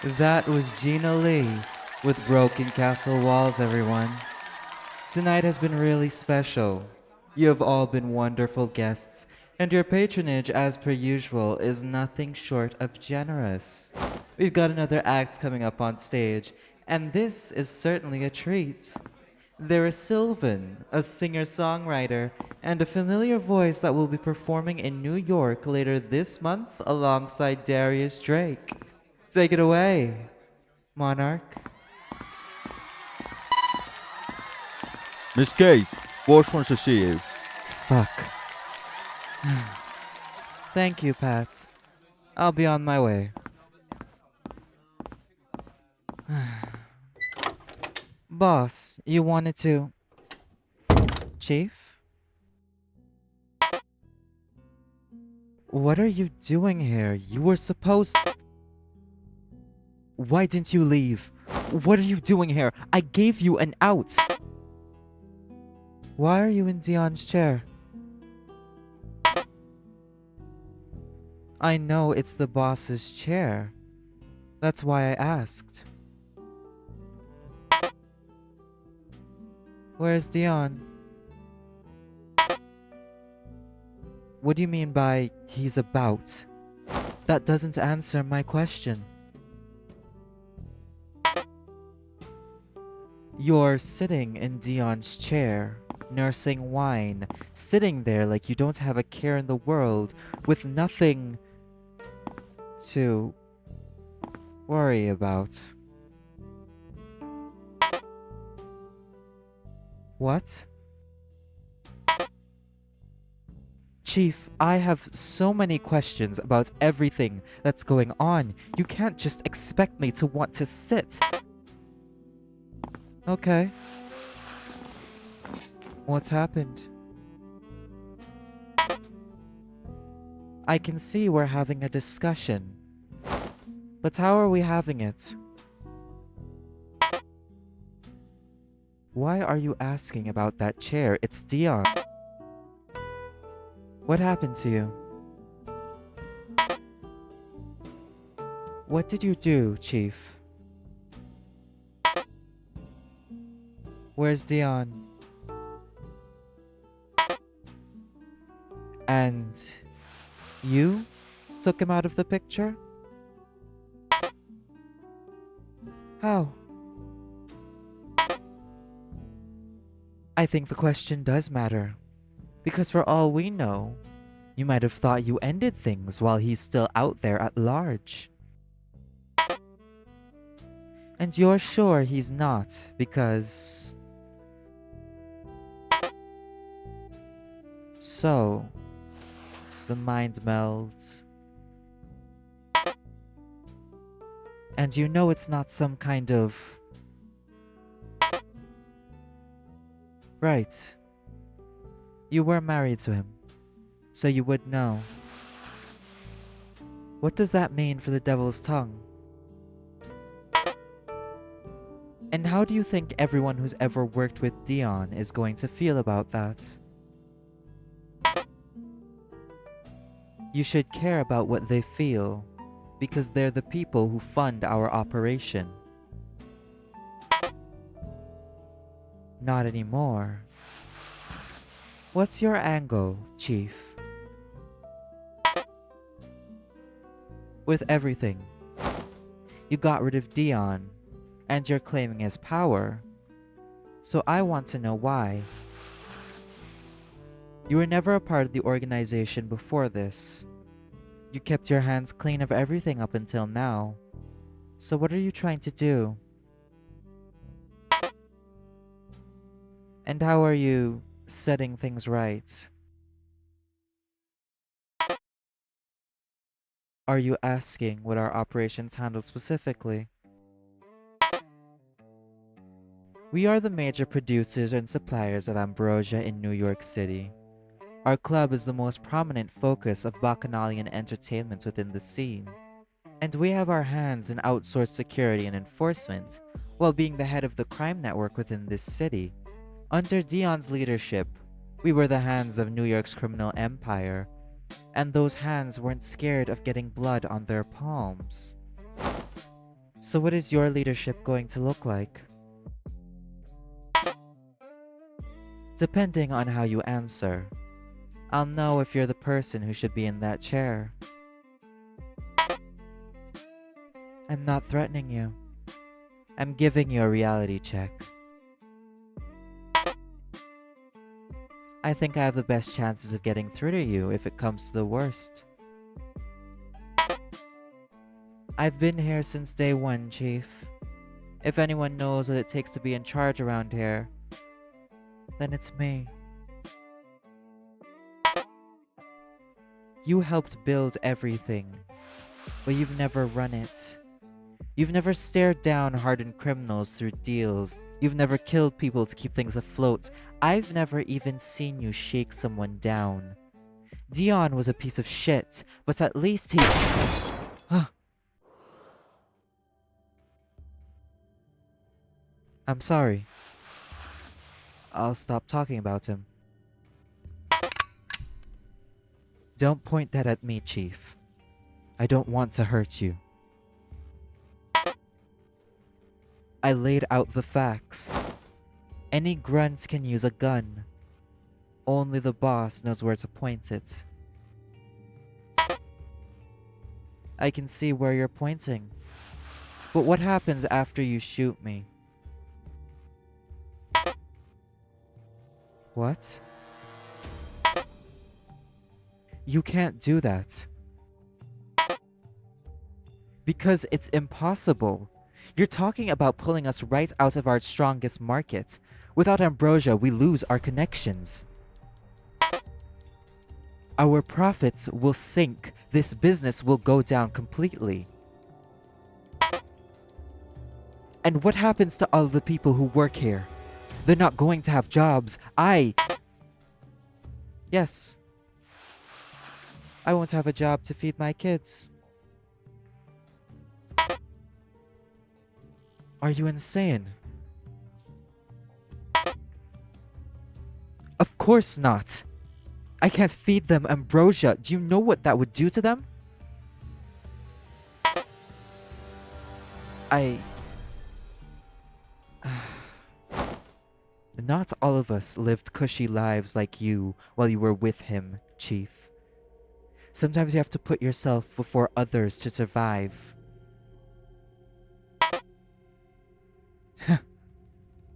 That was Gina Lee with Broken Castle Walls, everyone. Tonight has been really special. You have all been wonderful guests, and your patronage, as per usual, is nothing short of generous. We've got another act coming up on stage, and this is certainly a treat. There is Sylvan, a singer songwriter, and a familiar voice that will be performing in New York later this month alongside Darius Drake. Take it away, Monarch. Miss Case, Boss wants to see you. Fuck. Thank you, Pat. I'll be on my way. Boss, you wanted to. Chief? What are you doing here? You were supposed. Why didn't you leave? What are you doing here? I gave you an out. Why are you in Dion's chair? I know it's the boss's chair. That's why I asked. Where's Dion? What do you mean by he's about? That doesn't answer my question. You're sitting in Dion's chair, nursing wine, sitting there like you don't have a care in the world, with nothing to worry about. What? Chief, I have so many questions about everything that's going on. You can't just expect me to want to sit. Okay. What's happened? I can see we're having a discussion. But how are we having it? Why are you asking about that chair? It's Dion. What happened to you? What did you do, Chief? Where's Dion? And you took him out of the picture? How? I think the question does matter. Because for all we know, you might have thought you ended things while he's still out there at large. And you're sure he's not, because... So, the mind melds. And you know it's not some kind of... Right. You were married to him, so you would know. What does that mean for the devil's tongue? And how do you think everyone who's ever worked with Dion is going to feel about that? You should care about what they feel, because they're the people who fund our operation. Not anymore. What's your angle, Chief? With everything. You got rid of Dion, and you're claiming his power. So I want to know why. You were never a part of the organization before this. You kept your hands clean of everything up until now. So what are you trying to do? And how are you setting things right? Are you asking what our operations handle specifically? We are the major producers and suppliers of Ambrosia in New York City. Our club is the most prominent focus of Bacchanalian entertainment within the scene. And we have our hands in outsourced security and enforcement, while being the head of the crime network within this city. Under Dion's leadership, we were the hands of New York's criminal empire, and those hands weren't scared of getting blood on their palms. So what is your leadership going to look like? Depending on how you answer, I'll know if you're the person who should be in that chair. I'm not threatening you. I'm giving you a reality check. I think I have the best chances of getting through to you if it comes to the worst. I've been here since day one, Chief. If anyone knows what it takes to be in charge around here, then it's me. You helped build everything, but you've never run it. You've never stared down hardened criminals through deals. You've never killed people to keep things afloat. I've never even seen you shake someone down. Dion was a piece of shit, but at least he... I'm sorry. I'll stop talking about him. Don't point that at me, Chief. I don't want to hurt you. I laid out the facts. Any grunts can use a gun. Only the boss knows where to point it. I can see where you're pointing. But what happens after you shoot me? What? You can't do that. Because it's impossible. You're talking about pulling us right out of our strongest market. Without Ambrosia, we lose our connections. Our profits will sink. This business will go down completely. And what happens to all the people who work here? They're not going to have jobs. Yes. I won't have a job to feed my kids. Are you insane? Of course not. I can't feed them Ambrosia. Do you know what that would do to them? Not all of us lived cushy lives like you while you were with him, Chief. Sometimes you have to put yourself before others to survive.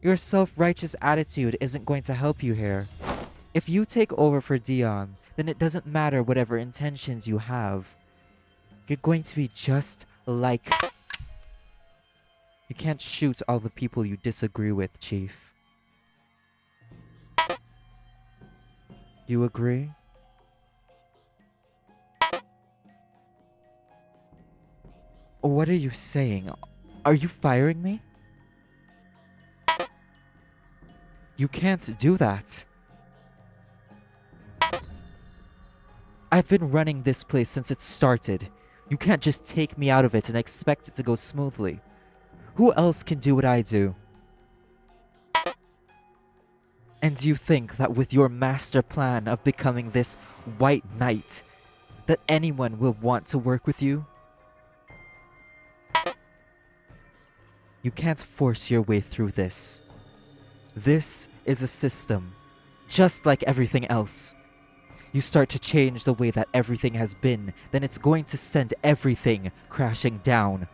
Your self-righteous attitude isn't going to help you here. If you take over for Dion, then it doesn't matter whatever intentions you have. You're going to be just like... You can't shoot all the people you disagree with, Chief. You agree? What are you saying? Are you firing me? You can't do that. I've been running this place since it started. You can't just take me out of it and expect it to go smoothly. Who else can do what I do? And do you think that with your master plan of becoming this white knight, that anyone will want to work with you? You can't force your way through this. This is a system, just like everything else. You start to change the way that everything has been, then it's going to send everything crashing down.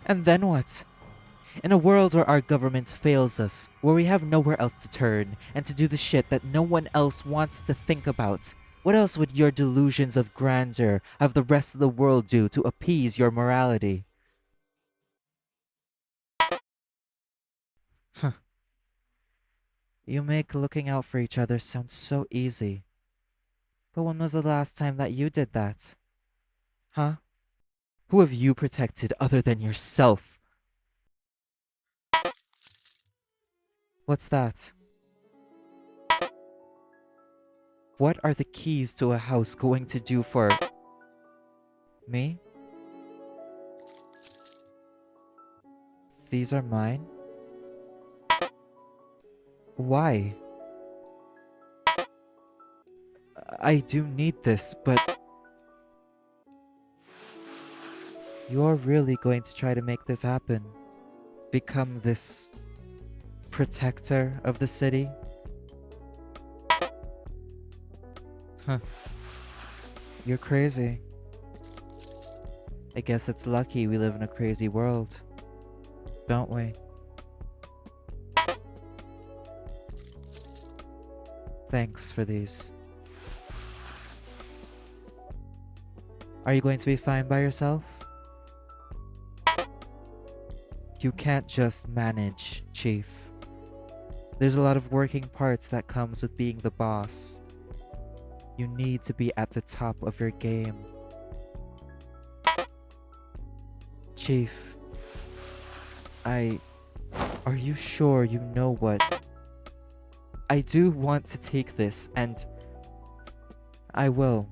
And then what? In a world where our government fails us, where we have nowhere else to turn, and to do the shit that no one else wants to think about, what else would your delusions of grandeur of the rest of the world do to appease your morality? Huh. You make looking out for each other sound so easy. But when was the last time that you did that? Huh? Who have you protected other than yourself? What's that? What are the keys to a house going to do for... me? These are mine? Why? I do need this, but... You're really going to try to make this happen? Become this protector of the city? Huh. You're crazy. I guess it's lucky we live in a crazy world, don't we? Thanks for these. Are you going to be fine by yourself? You can't just manage, Chief. There's a lot of working parts that comes with being the boss. You need to be at the top of your game. Chief, are you sure you know what? I do want to take this, and I will,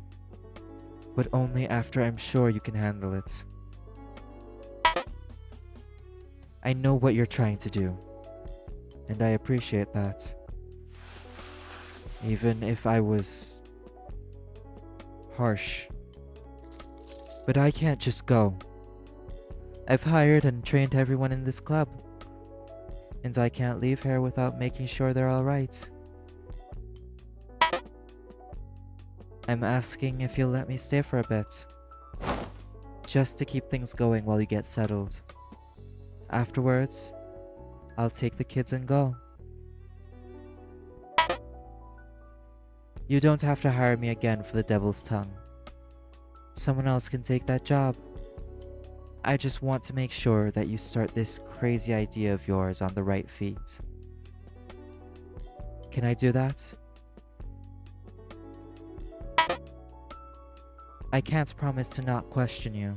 but only after I'm sure you can handle it. I know what you're trying to do, and I appreciate that. Even if I was harsh. But I can't just go. I've hired and trained everyone in this club, and I can't leave here without making sure they're alright. I'm asking if you'll let me stay for a bit, just to keep things going while you get settled. Afterwards, I'll take the kids and go. You don't have to hire me again for the devil's tongue. Someone else can take that job. I just want to make sure that you start this crazy idea of yours on the right feet. Can I do that? I can't promise to not question you,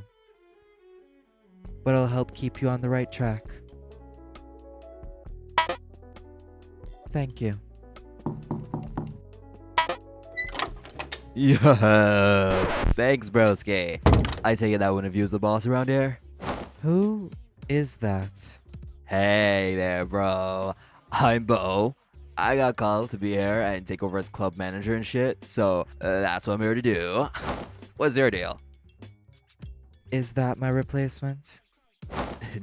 but I'll help keep you on the right track. Thank you. Yeah, thanks, broski. I take it that one of you is the boss around here? Who is that? Hey there, bro. I'm Bo. I got called to be here and take over as club manager and shit, so that's what I'm here to do. What's your deal? Is that my replacement?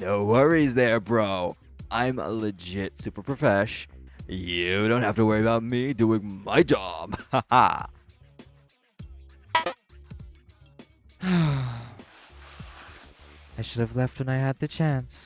No worries there, bro. I'm a legit super profesh. You don't have to worry about me doing my job. Haha. I should have left when I had the chance.